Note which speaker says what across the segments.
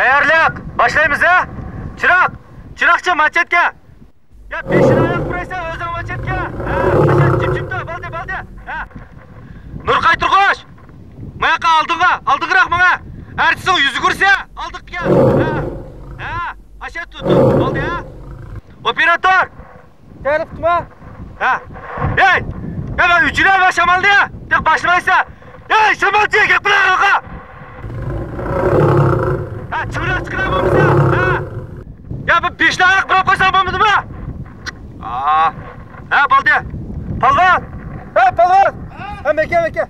Speaker 1: Tayyorlik. Başlaymiz ha? Chiroqchi machetga. Ya peshini oyoq buraysan, o'zing machetga. Ha, machet jim-jimda, balda. Ha. Nurqay Turg'osh. Mana oldinroq mana. Artsin yuzi ko'rsa, oldiqqa. Ha. Ashat tut. Oldi ha. Operator. Tayyorlik tutma. Ha. Ey! Ya uchlar va shamalda. Tek boshlaysa. Ey, shamalchi, gap qilaroqa. Ha, chiqiramiz ha. Ya bu 5 daqiqa birab qo'ysam bo'lmadimi? Ha, bo'ldi. Polvon. Ha, polvon. Ha, meka.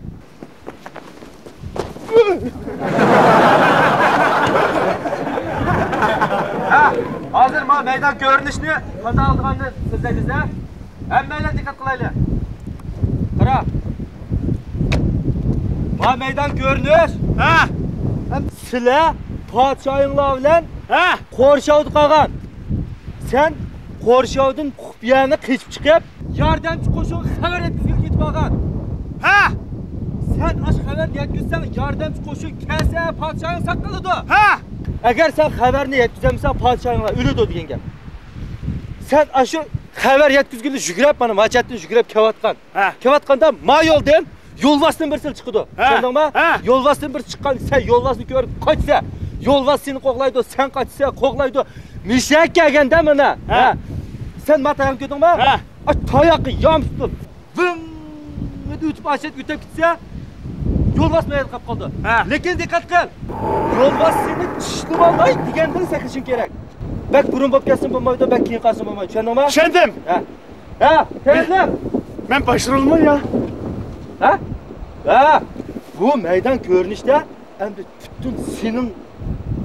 Speaker 1: Ha, hozir men maydon ko'rinishni qanday olganini sizlaymiz ha. Hammalar diqqat qilaylik. Qara. Men maydon ko'rinish. Ha. Sizlar podshoyinglar bilan qo'rshovda qolgan. Sen qo'rshovdan qupiyani qechib chiqib, yordamchi qo'shiq xabar yetkazib ketib qolgan. Ha! Sen ash xabar yetkazsang, yordamchi qo'shiq kelsa, podshoying saqlanadi. Ha! Agar sen xabarni yetkazamsan, podshoyinglar o'ladi degan gap. Sen ashu xabar yetkazganda yugurib, mana machatdan yugurib kelayotgan. Kelayotganda ma yo'ldan yo'lbosdan bir sil chiqdi. Tushundingmi? Yo'lbosdan bir chiqqan, sen yo'lbosni ko'rib qochsa, yo'lbos seni qo'g'laydi, sen qochsa qo'g'laydi. Mishak kelganda mana. Ha. Sen matayam ko'rdingmi? Ha. Tayoqni yomsitib, vim o'tib ashit o'tib ketsa, yo'lbos mayil qolib qoldi. Lekin diqqat qil. Yo'lbos seni tishlab olmay degandan saqlashing kerak. Bak burun bo'lib kelsin bo'lmaydi, bak keyin qolsin bo'lmaydi. Tushundingmi? Tushundim. Ha, tezlik. Men başarılmam ya. Ha? Bu meydan ko'rinishda endi butun sening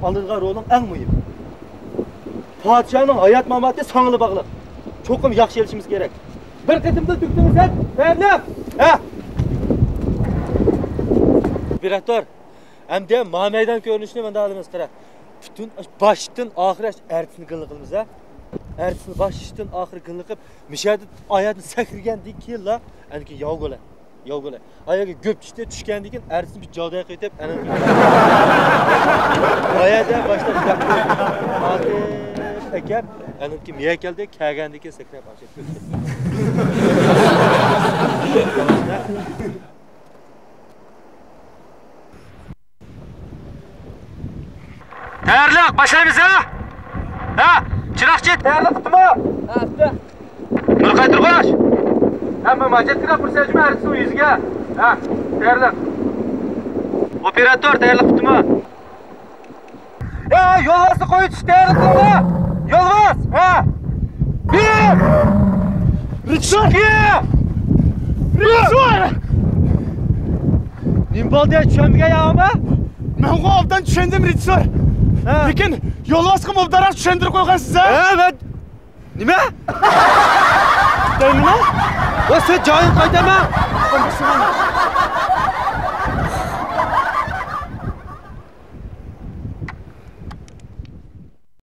Speaker 1: oladigan rolin eng muhim. Podshoning hayot mamoti songli bog'liq. Cho'qim yaxshi elishimiz kerak. Bir qitimda tukdimisan, tayyorlik. Ha. Operator, endi meydan ko'rinishni menda olamiz qara. Butun boshdan oxiri artisni qilimiz ha. Artisni boshdan oxiri qilib, mishadi oyatni sakrgandan keyin la, endi yovgola. Ayaga göp tushgandan keyin artisni bir joyga qo'yib, ana oyada boshdan gapiradi. Ekan, aniki miyakalda kelgandan keyin sakrab boshlaydi. Tayyorlik, boshlaymiz ha? Ha, chiroqchi, tayyorlik qilibmi? Ha, tutdi. Nurqay Turg'osh. Hamma machet kirib ko'rsatishmi artisni yuziga? Ha, tayyorlik. Operator, tayyorlik qilibmi? Yo'lbosni qo'yish tayyorlik qildi. Yo'lbos, ha. Bir! Richard! Richard! Nim bo'ldi, tushunmaganmi? Men o'g'ildan tushundim, Richard. Lekin yo'lbosga mubdaroq tushuntirib qo'ygansiz ha? Ha, nima? Nima? O sen joying qaydaman?